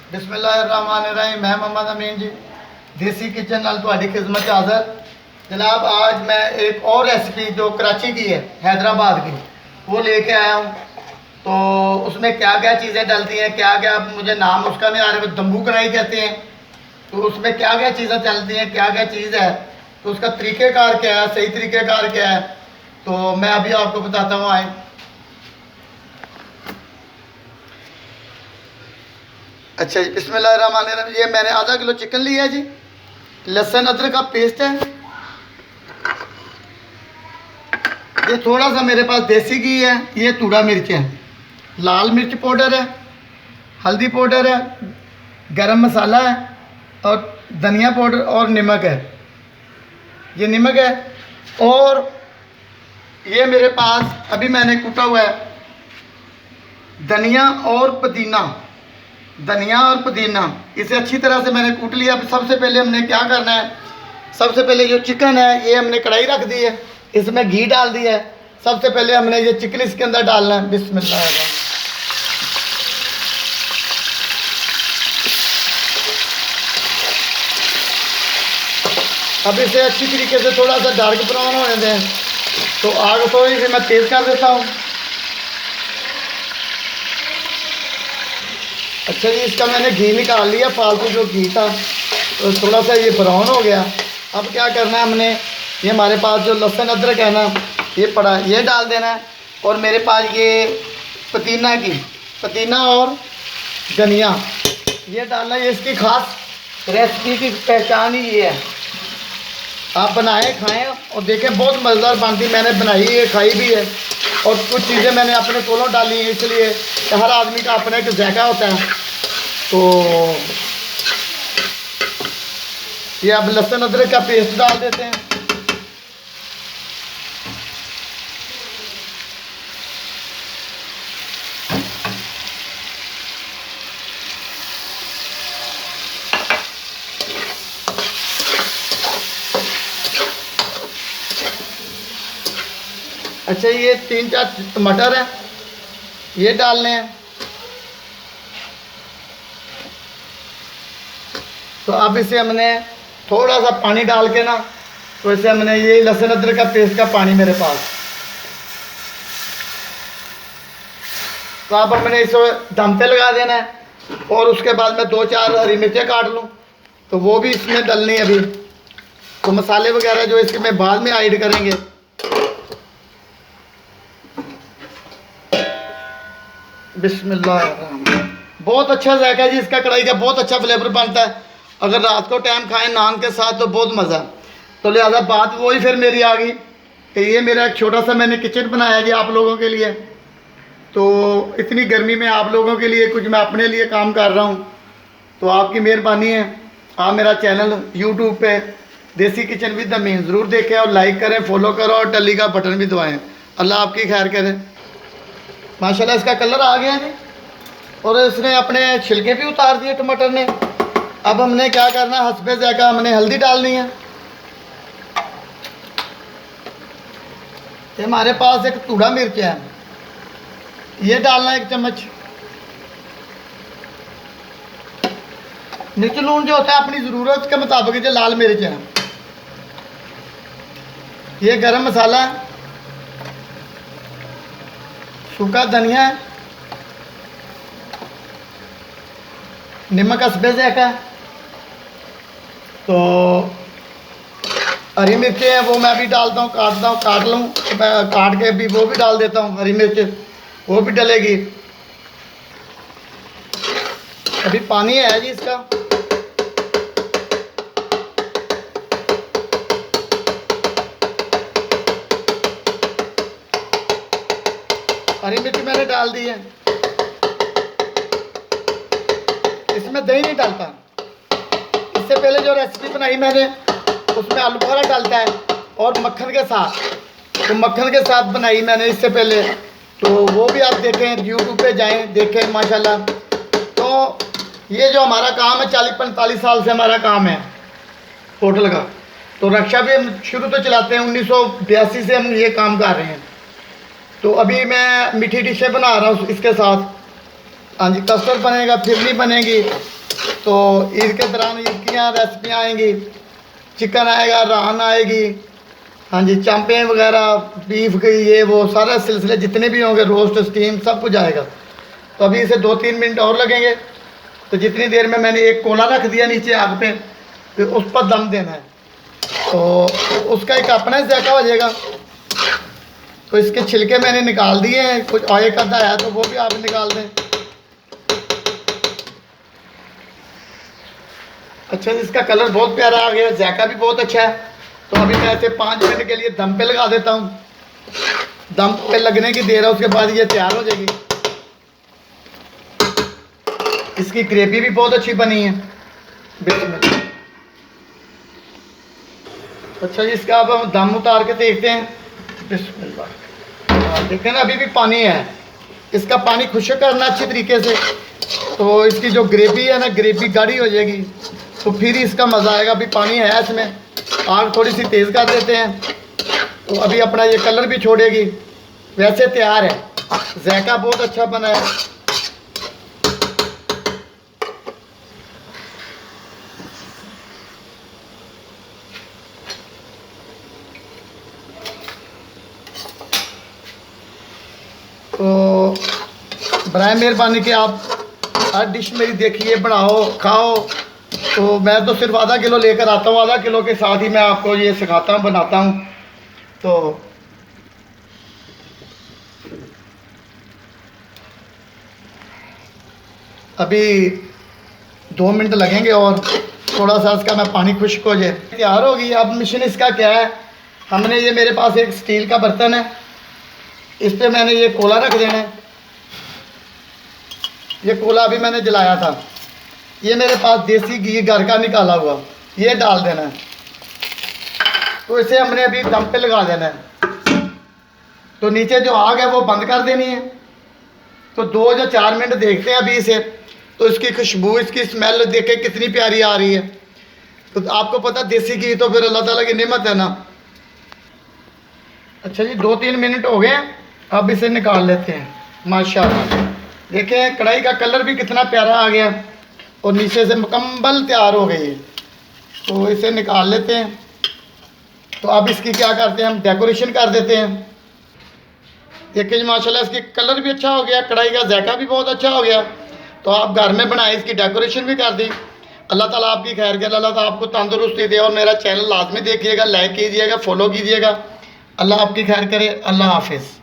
बिस्मिल्लाहिर्रहमानिर्रहीम। मैं मोहम्मद अमीन जी देसी किचन नाल तुहाडी खिदमत च हाज़र। जनाब, आज मैं एक और रेसिपी जो कराची की है, हैदराबाद की, वो लेके आया हूँ। तो उसमें क्या क्या चीज़ें डलती हैं, क्या क्या, मुझे नाम उसका नहीं आ रहा, दम्बू कढ़ाई कहते हैं। तो उसमें क्या क्या चीज़ें चलती हैं, क्या क्या चीज़ है, तो उसका तरीक़ेकार क्या है, सही तरीक़ेकार क्या है, तो मैं अभी आपको बताता हूँ। आए, अच्छा जी, बिस्मिल्लाहिर्रहमानिर्रहीम। ये मैंने आधा किलो चिकन लिया है जी। लहसुन अदरक का पेस्ट है। ये थोड़ा सा मेरे पास देसी घी है। ये टूड़ा मिर्च है, लाल मिर्च पाउडर है, हल्दी पाउडर है, गरम मसाला है, और धनिया पाउडर और नमक है। ये नमक है। और ये मेरे पास अभी मैंने कूटा हुआ है धनिया और पुदीना। धनिया और पुदीना इसे अच्छी तरह से मैंने कूट लिया। अब सबसे पहले हमने क्या करना है, सबसे पहले जो चिकन है, ये हमने कढ़ाई रख दी है, इसमें घी डाल दिया है। सबसे पहले हमने ये चिकन इसके अंदर डालना है। बिस्मिल्लाह। अब इसे अच्छी तरीके से थोड़ा सा डार्क ब्राउन होने दें। तो आग थोड़ी सी मैं तेज़ कर देता हूँ। अच्छा जी, इसका मैंने घी निकाल लिया, फालतू जो घी था। तो थोड़ा सा ये ब्राउन हो गया। अब क्या करना है हमने, ये हमारे पास जो लहसुन अदरक है ना, ये पड़ा, ये डाल देना है। और मेरे पास ये पुदीना और धनिया ये डालना है। ये इसकी ख़ास रेसिपी की पहचान ही ये है। आप बनाएं, खाएं और देखें, बहुत मज़ेदार बनती। मैंने बनाई है, खाई भी है, और कुछ चीज़ें मैंने अपने कोलों डाली हैं, इसलिए हर आदमी का अपना एक जायका होता है। तो ये अब लहसुन अदरक का पेस्ट डाल देते हैं। अच्छा, ये 3-4 टमाटर हैं, ये डालने हैं। तो अब इसे हमने थोड़ा सा पानी डाल के ना, तो इसे हमने, ये लहसुन अदरक का पेस्ट का पानी मेरे पास, तो अब हमने इसे दम पे लगा देना है। और उसके बाद मैं 2-4 हरी मिर्चें काट लूँ, तो वो भी इसमें डलनी है अभी। तो मसाले वगैरह जो इसके में बाद में ऐड करेंगे। बिस्मिल्लाह। बहुत अच्छा जायका जी इसका, कढ़ाई का बहुत अच्छा फ्लेवर बनता है। अगर रात को टाइम खाएं नान के साथ तो बहुत मज़ा। तो लिहाजा बात वही फिर मेरी आ गई कि ये मेरा एक छोटा सा मैंने किचन बनाया जी आप लोगों के लिए। तो इतनी गर्मी में आप लोगों के लिए कुछ मैं अपने लिए काम कर रहा हूँ, तो आपकी मेहरबानी है। आप मेरा चैनल यूट्यूब पे देसी किचन विद अमीन ज़रूर देखें, और लाइक करें, फॉलो करो, और टली का बटन भी दबाएँ। अल्लाह आपकी खैर करे। माशाल्लाह इसका कलर आ गया जी, और इसने अपने छिलके भी उतार दिए टमाटर ने। अब हमने क्या करना है, हस्बे जायका हमने हल्दी डालनी है। ये हमारे पास एक टूड़ा मिर्च है, ये डालना है 1 चम्मच। मिर्च लून जो होता है अपनी ज़रूरत के मुताबिक, जो लाल मिर्च है। ये गरम मसाला है, सूखा धनिया है, नमक हस्बे जायका है। तो हरी मिर्चें हैं, वो मैं भी डालता हूँ, काट लूँ, मैं काट के भी वो भी डाल देता हूँ। हरी मिर्च वो भी डलेगी। अभी पानी है जी इसका। हरी मिर्च मैंने डाल दी है। इसमें दही नहीं डालता। इससे पहले जो रेसिपी बनाई मैंने, उसमें आलू बुखारा डालता है और मक्खन के साथ। तो मक्खन के साथ बनाई मैंने इससे पहले, तो वो भी आप देखें, यूट्यूब पे जाएं, देखें माशाल्लाह। तो ये जो हमारा काम है, 40-45 साल से हमारा काम है होटल का। तो रक्षा भी हम शुरू तो चलाते हैं, 1982 से हम ये काम कर रहे हैं। तो अभी मैं मीठी डिशें बना रहा हूँ इसके साथ। हाँ जी, कस्टर्ड बनेगा, फिरनी बनेगी, तो ईद के दौरान ईद की यहाँ रेसिपियाँ आएंगी, चिकन आएगा, रान आएगी, हाँ जी, चांपें वगैरह, बीफ की ये वो सारा सिलसिले जितने भी होंगे, रोस्ट, स्टीम, सब कुछ आएगा। तो अभी इसे 2-3 मिनट और लगेंगे। तो जितनी देर में मैंने एक कोला रख दिया नीचे आग पे, फिर उस पर दम देना है, तो उसका एक अपना ही जायका हो जाएगा। तो इसके छिलके मैंने निकाल दिए हैं, कुछ और आधा है तो वो भी आप निकाल दें। अच्छा, इसका कलर बहुत प्यारा आ गया, जायका भी बहुत अच्छा है। तो अभी मैं इसे 5 मिनट के लिए दम पे लगा देता हूँ। दम पे लगने की देर है, उसके बाद ये तैयार हो जाएगी। इसकी ग्रेवी भी बहुत अच्छी बनी है। बिस्मिल्लाह। अच्छा जी, इसका अब हम दम उतार के देखते हैं। बिस्मिल्लाह। देखें ना, अभी भी पानी है, इसका पानी खुश्क करना अच्छी तरीके से। तो इसकी जो ग्रेवी है ना, ग्रेवी गाढ़ी हो जाएगी, तो फिर इसका मज़ा आएगा। अभी पानी है इसमें, आग थोड़ी सी तेज़ कर देते हैं, तो अभी अपना ये कलर भी छोड़ेगी। वैसे तैयार है, जायका बहुत अच्छा बना है। तो बराए मेहरबानी कि आप हर डिश मेरी देखिए, बनाओ, खाओ। तो मैं तो सिर्फ आधा किलो लेकर आता हूँ, आधा किलो के साथ ही मैं आपको ये सिखाता हूँ, बनाता हूँ। तो अभी 2 मिनट लगेंगे और थोड़ा सा इसका मैं पानी खुश्क हो जाए, तैयार होगी। अब मिशन इसका क्या है, हमने ये, मेरे पास एक स्टील का बर्तन है, इस पर मैंने ये कोला रख देना है। ये कोला अभी मैंने जलाया था, ये मेरे पास देसी घी घर का निकाला हुआ, ये डाल देना है। तो इसे हमने अभी दम पे लगा देना है। तो नीचे जो आग है वो बंद कर देनी है। तो 2 या 4 मिनट देखते हैं अभी इसे। तो इसकी खुशबू, इसकी स्मेल देखे कितनी प्यारी आ रही है। तो आपको पता, देसी घी तो फिर अल्लाह ताला की नेमत है ना। अच्छा जी, 2-3 मिनट हो गए, अब इसे निकाल लेते हैं। माशाल्लाह, देखें कढ़ाई का कलर भी कितना प्यारा आ गया और नीचे से मुकम्मल तैयार हो गई है। तो इसे निकाल लेते हैं। तो अब इसकी क्या करते हैं, हम डेकोरेशन कर देते हैं। देखिए माशाल्लाह, इसकी कलर भी अच्छा हो गया, कढ़ाई का जायका भी बहुत अच्छा हो गया। तो आप घर में बनाए, इसकी डेकोरेशन भी कर दी। अल्लाह ताला आपकी खैर करे, अल्लाह ताला आपको तंदुरुस्ती दे। और मेरा चैनल लाजमी देखिएगा, लाइक कीजिएगा, फॉलो कीजिएगा। अल्लाह आपकी खैर करे। अल्लाह हाफिज़।